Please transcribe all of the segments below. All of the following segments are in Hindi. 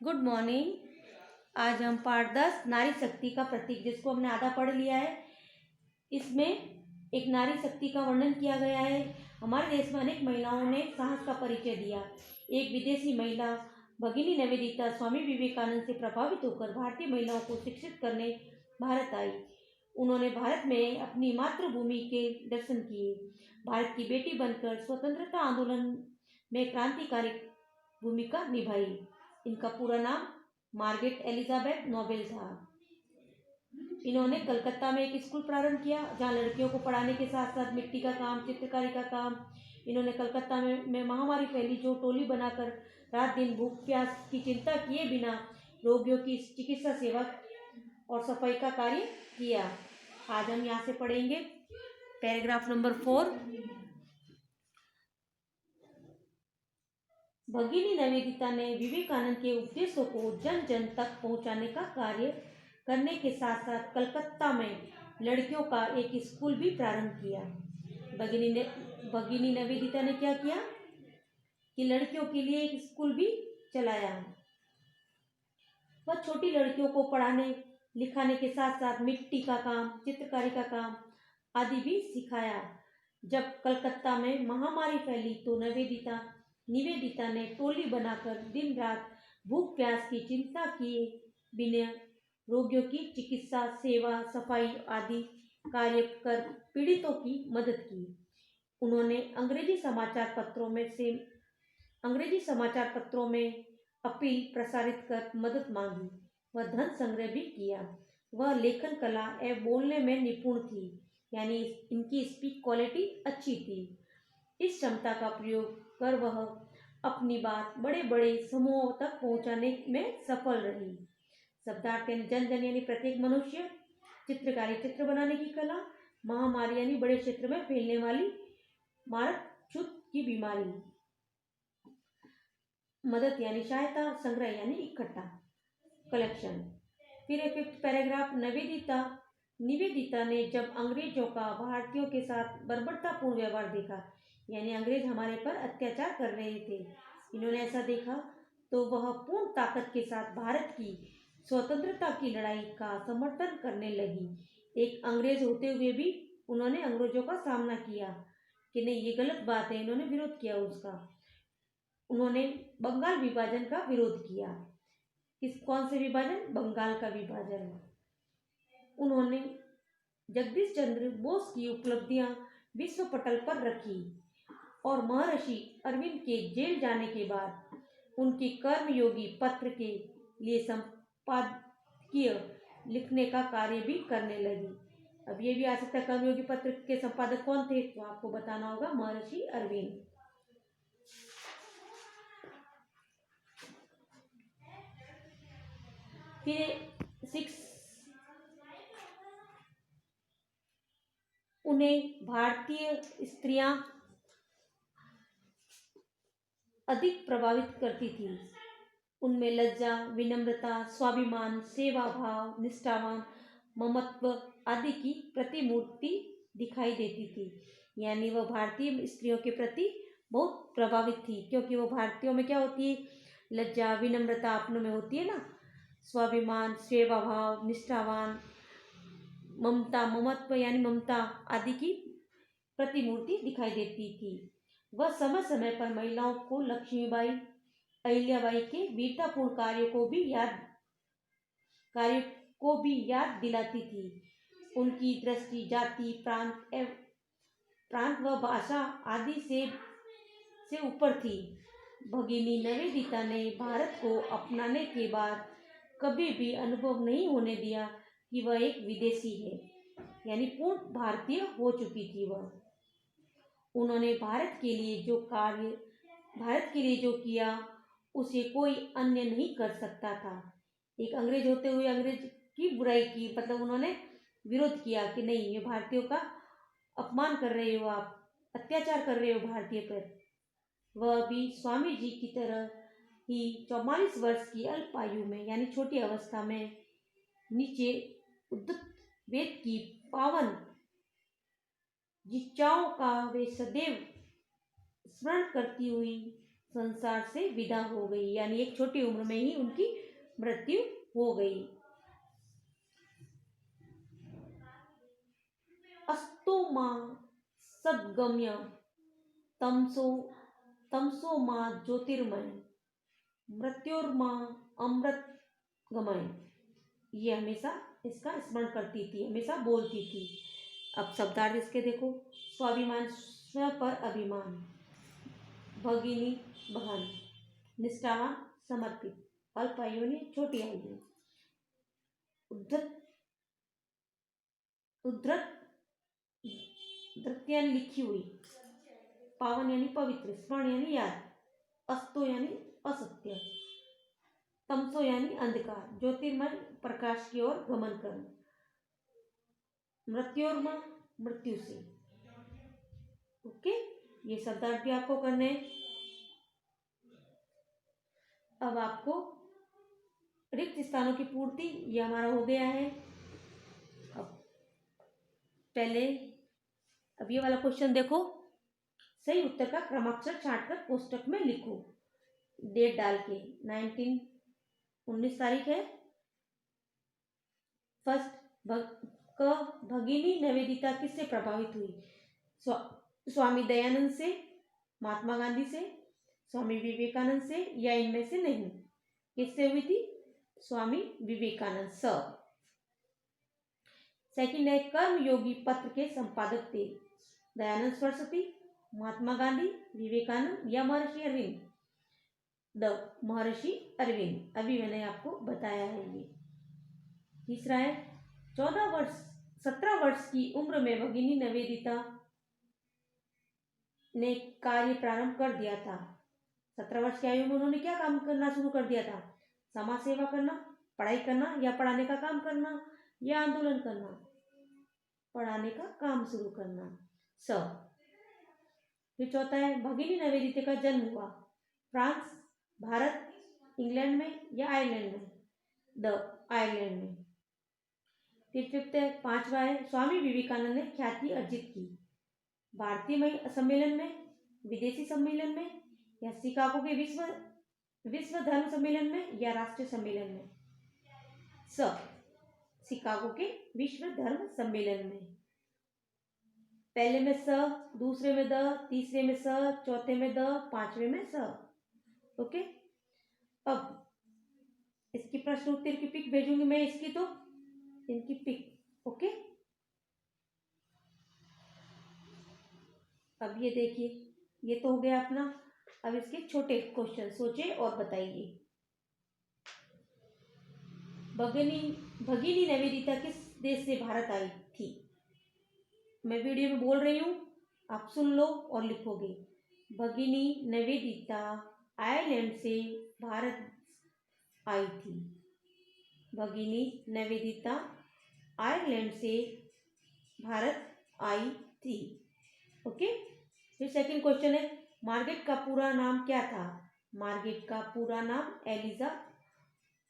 Good morning. आज हम पाठ 10 नारी शक्ति का प्रतीक, जिसको हमने आधा पढ़ लिया है, इसमें एक नारी शक्ति का वर्णन किया गया है। हमारे देश में अनेक महिलाओं ने साहस का परिचय दिया। एक विदेशी महिला भगिनी निवेदिता स्वामी विवेकानंद से प्रभावित होकर भारतीय महिलाओं को शिक्षित करने भारत आई। उन्होंने भारत में अपनी मातृभूमि के दर्शन किए, भारत की बेटी बनकर स्वतंत्रता आंदोलन में क्रांतिकारी भूमिका निभाई। इनका पूरा नाम मार्गरेट एलिजाबेथ नोबेल था। इन्होंने कलकत्ता में एक स्कूल प्रारंभ किया, जहां लड़कियों को पढ़ाने के साथ साथ मिट्टी का काम, चित्रकारी का काम। इन्होंने कलकत्ता में महामारी फैली, जो टोली बनाकर रात दिन भूख प्यास की चिंता किए बिना रोगियों की चिकित्सा सेवा और सफाई का कार्य किया। आज हम यहाँ से पढ़ेंगे पैराग्राफ नंबर 4। भगिनी निवेदिता ने विवेकानंद के उपदेशों को जन जन तक पहुंचाने का कार्य करने के साथ साथ कलकत्ता में लड़कियों का एक स्कूल भी प्रारंभ किया। भगिनी निवेदिता ने क्या किया कि लड़कियों के लिए एक स्कूल भी चलाया। वह छोटी लड़कियों को पढ़ाने लिखाने के साथ साथ मिट्टी का काम, चित्रकारी का काम आदि भी सिखाया। जब कलकत्ता में महामारी फैली तो निवेदिता ने टोली बनाकर दिन रात भूख प्यास की चिंता किए बिना रोगियों की चिकित्सा सेवा सफाई आदि कार्य कर पीड़ितों की मदद की। उन्होंने अंग्रेजी समाचार पत्रों में अपील प्रसारित कर मदद मांगी। वह धन संग्रह भी किया। वह लेखन कला एवं बोलने में निपुण थी, यानी इनकी स्पीक क्वालिटी अच्छी थी। इस क्षमता का प्रयोग कर वह अपनी बात बड़े बड़े समूहों तक पहुंचाने में सफल रही। शब्दार्थ यानी जन जन यानी प्रत्येक मनुष्य, चित्रकारी चित्र बनाने की कला, महामारी यानी बड़े क्षेत्र में फैलने वाली मारक छूत की बीमारी, मदद यानी सहायता, संग्रह यानी इकट्ठा कलेक्शन। फिर 5th पैराग्राफ, निवेदिता ने जब अंग्रेजों का भारतीयों के साथ बर्बरतापूर्ण व्यवहार देखा, यानी अंग्रेज हमारे पर अत्याचार कर रहे थे, इन्होंने ऐसा देखा तो वह पूर्ण ताकत के साथ भारत की स्वतंत्रता की लड़ाई का समर्थन करने लगी। एक अंग्रेज होते हुए भी उन्होंने अंग्रेजों का सामना किया कि नहीं ये गलत बात है, इन्होंने विरोध किया उसका। उन्होंने बंगाल विभाजन का विरोध किया। कौन से विभाजन? बंगाल का विभाजन। उन्होंने जगदीश चंद्र बोस की उपलब्धियां विश्व पटल पर रखी और महर्षि अरविंद के जेल जाने के बाद उनके कर्मयोगी पत्र के लिए संपादकीय लिखने का कार्य भी करने लगी। अब ये भी आ सकता है कर्मयोगी पत्र के संपादक कौन थे, तो आपको बताना होगा महर्षि अरविंद। फिर 6, उन्हें भारतीय स्त्रियां अधिक प्रभावित करती थी। उनमें लज्जा, विनम्रता, स्वाभिमान, सेवा भाव, निष्ठावान, ममत्व आदि की प्रतिमूर्ति दिखाई देती थी। यानी वह भारतीय स्त्रियों के प्रति बहुत प्रभावित थी, क्योंकि वो भारतीयों में क्या होती है? लज्जा, विनम्रता अपनों में होती है ना, स्वाभिमान, सेवा भाव, निष्ठावान, ममता, ममत्व यानी ममता आदि की प्रतिमूर्ति दिखाई देती थी। वह समय समय पर महिलाओं को लक्ष्मीबाई, अहिल्याबाई के वीरतापूर्ण कार्यों को भी याद दिलाती थी। उनकी दृष्टि जाति, प्रांत व भाषा आदि से ऊपर थी। भगिनी निवेदिता ने भारत को अपनाने के बाद कभी भी अनुभव नहीं होने दिया कि वह एक विदेशी है, यानी पूर्ण भारतीय हो चुकी थी वह। उन्होंने भारत के लिए जो किया उसे कोई अन्य नहीं कर सकता था। एक अंग्रेज होते हुए अंग्रेज की बुराई की, मतलब उन्होंने विरोध किया कि नहीं ये भारतीयों का अपमान कर रहे हो, आप अत्याचार कर रहे हो भारतीय पर। वह भी स्वामी जी की तरह ही 44 वर्ष की अल्प आयु में, यानी छोटी अवस्था में, नीचे उद्धत वेद की पावन जिज्ञाओं का वे सदैव स्मरण करती हुई संसार से विदा हो गई, यानी एक छोटी उम्र में ही उनकी मृत्यु हो गई। अस्तो मां सद्गम्य तमसो मां ज्योतिर्मय मृत्योर्मां अमृत गमय। ये हमेशा इसका स्मरण करती थी, हमेशा बोलती थी। अब शब्दार्थ इसके देखो। स्वाभिमान स्व पर अभिमान, भगिनी बहन, निष्ठावान समर्पित, अल्पायु ने छोटी आयु, उद्धत धृत्य यानी लिखी हुई, पावन यानी पवित्र, स्मरण यानी याद, अस्तो यानी असत्य, तमसो यानी अंधकार, ज्योतिर्मय प्रकाश की ओर गमन करना, मृत्योर्मा मृत्यु से। ओके, ये शब्दार्थ भी आपको करने हैं। अब आपको रिक्त स्थानों की पूर्ति, ये हमारा हो गया है। अब पहले अब ये वाला क्वेश्चन देखो। सही उत्तर का क्रमाक्षर छांटकर कोष्टक में लिखो, डेट डाल के। 19 तारीख है। फर्स्ट, भगिनी निवेदिता किससे प्रभावित हुई? स्वामी दयानंद से, महात्मा गांधी से, स्वामी विवेकानंद से, या इनमें से नहीं? किससे हुई थी? स्वामी विवेकानंद सर। सेकंड है, कर्म योगी पत्र के संपादक थे दयानंद सरस्वती, महात्मा गांधी, विवेकानंद या महर्षि अरविंद? महर्षि अरविंद, अभी मैंने आपको बताया है ये। तीसरा है, 17 वर्ष की उम्र में भगिनी निवेदिता ने कार्य प्रारंभ कर दिया था। 17 वर्ष की आयु में उन्होंने क्या काम करना शुरू कर दिया था? समाज सेवा करना, पढ़ाई करना, या पढ़ाने का काम करना, या आंदोलन करना? पढ़ाने का काम शुरू करना। फिर चौथा है, भगिनी निवेदिता का जन्म हुआ फ्रांस, भारत, इंग्लैंड में या आयरलैंड में? आयरलैंड में। फिर फिफ्थ है, पांचवा है, स्वामी विवेकानंद ने ख्याति अर्जित की भारतीय सम्मेलन में, विदेशी सम्मेलन में, या शिकागो के विश्व धर्म सम्मेलन में, या राष्ट्रीय सम्मेलन में? शिकागो के विश्व धर्म सम्मेलन में। पहले में स, दूसरे में द, तीसरे में स, चौथे में द, पांचवे में स। ओके, अब इसकी प्रश्न उत्तर की पिक भेजूंगी मैं, इसकी तो इनकी पिक। ओके, अब ये देखिए, ये तो हो गया अपना। अब इसके छोटे क्वेश्चन सोचे और बताइए। भगिनी निवेदिता किस देश से भारत आई थी? मैं वीडियो में बोल रही हूँ, आप सुन लो और लिखोगे। भगिनी निवेदिता आयरलैंड से भारत आई थी। भगिनी निवेदिता आयरलैंड से भारत आई थी। ओके, फिर सेकंड क्वेश्चन है, मार्गरेट का पूरा नाम क्या था? मार्गरेट का पूरा नाम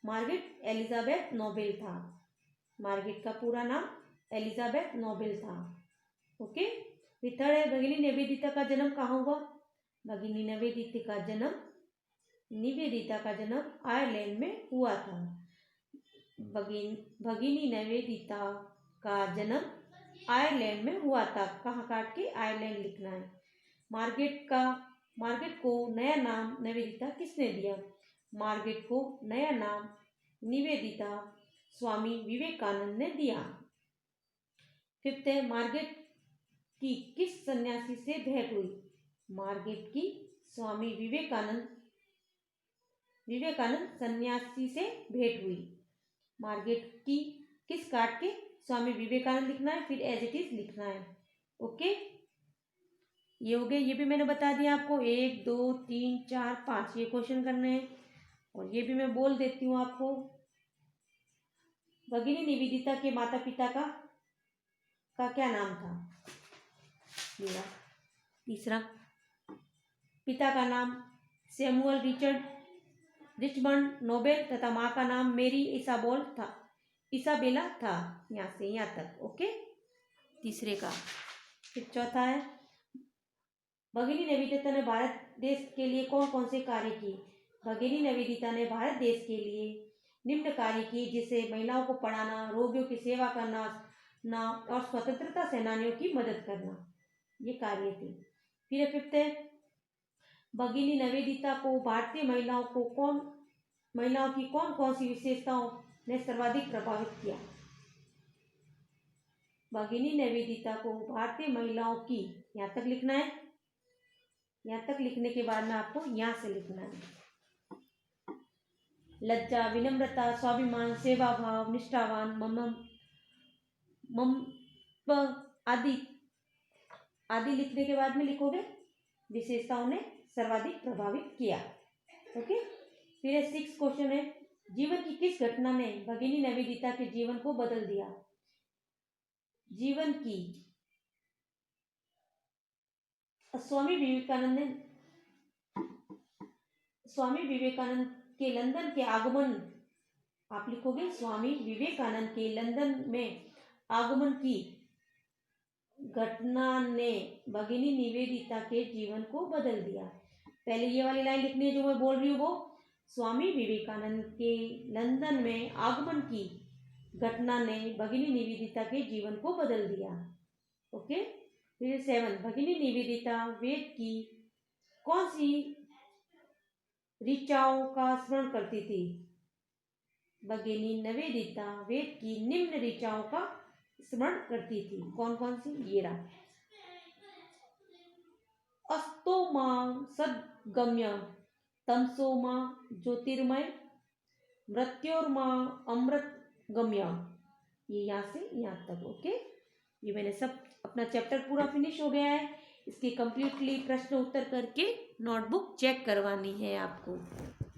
मार्गरेट एलिजाबेथ नोबेल था। मार्गरेट का पूरा नाम एलिजाबेथ नोबेल था। ओके, फिर थर्ड है, भगिनी निवेदिता का जन्म कहाँ हुआ? भगिनी निवेदिता का जन्म आयरलैंड में हुआ था। भगिनी निवेदिता का जन्म आयरलैंड में हुआ था। कहाँ काट के आयरलैंड लिखना है। मार्गरेट को नया नाम निवेदिता किसने दिया? मार्गरेट को नया नाम निवेदिता स्वामी विवेकानंद ने दिया। फिफ्थ है, मार्गरेट की किस सन्यासी से भेंट हुई? मार्गरेट की स्वामी विवेकानंद सन्यासी से भेंट हुई। मार्गरेट की किस काट के स्वामी विवेकानंद लिखना है, फिर एज इट इज लिखना है। ओके, ये हो गए, ये भी मैंने बता दिया आपको। 1 2 3 4 5 ये क्वेश्चन करने हैं, और ये भी मैं बोल देती हूँ आपको। भगिनी निवेदिता के माता पिता का क्या नाम था? मेरा तीसरा, पिता का नाम सैमुअल रिचमंड नोबेल तथा माँ का नाम मेरी इसाबेला था। यहाँ से यहाँ तक। ओके, तीसरे का। फिर चौथा है, भगिनी निवेदिता ने भारत देश के लिए कौन कौन से कार्य किए? भगिनी निवेदिता ने भारत देश के लिए निम्न कार्य किए, जिसे महिलाओं को पढ़ाना, रोगियों की सेवा करना और स्वतंत्रता सेनानियों की मदद करना, ये कार्य थे। फिर फिफ्थ है, भगिनी निवेदिता को भारतीय महिलाओं की कौन कौन सी विशेषताओं ने सर्वाधिक प्रभावित किया? भगिनी निवेदिता को भारतीय महिलाओं की, यहाँ तक लिखना है, यहाँ तक लिखने के बाद में आपको यहाँ से लिखना है। लज्जा, विनम्रता, स्वाभिमान, सेवा भाव, निष्ठावान, मम आदि आदि लिखने के बाद में लिखोगे विशेषताओं ने सर्वाधिक प्रभावित किया। ओके, फिर 6 क्वेश्चन है, जीवन की किस घटना ने भगिनी निवेदिता के जीवन को बदल दिया? जीवन की, स्वामी विवेकानंद के लंदन के आगमन, आप लिखोगे स्वामी विवेकानंद के लंदन में आगमन की घटना ने भगिनी निवेदिता के जीवन को बदल दिया। पहले ये वाली लाइन लिखनी है जो मैं बोल रही हूँ, वो स्वामी विवेकानंद के लंदन में आगमन की घटना ने भगिनी निवेदिता के जीवन को बदल दिया। ओके, फिर 7, भगिनी निवेदिता वेद की कौन सी ऋचाओं का स्मरण करती थी? भगिनी निवेदिता वेद की निम्न ऋचाओं का स्मरण करती थी। कौन कौन सी? ये रहा, अस्तो मां सद्गम्य, तमसो मां ज्योतिर्मय, मृत्योर्मां अमृत गम्य। ये यहाँ से यहाँ तक। ओके, ये मैंने सब अपना चैप्टर पूरा फिनिश हो गया है। इसकी कंप्लीटली प्रश्न उत्तर करके नोटबुक चेक करवानी है आपको।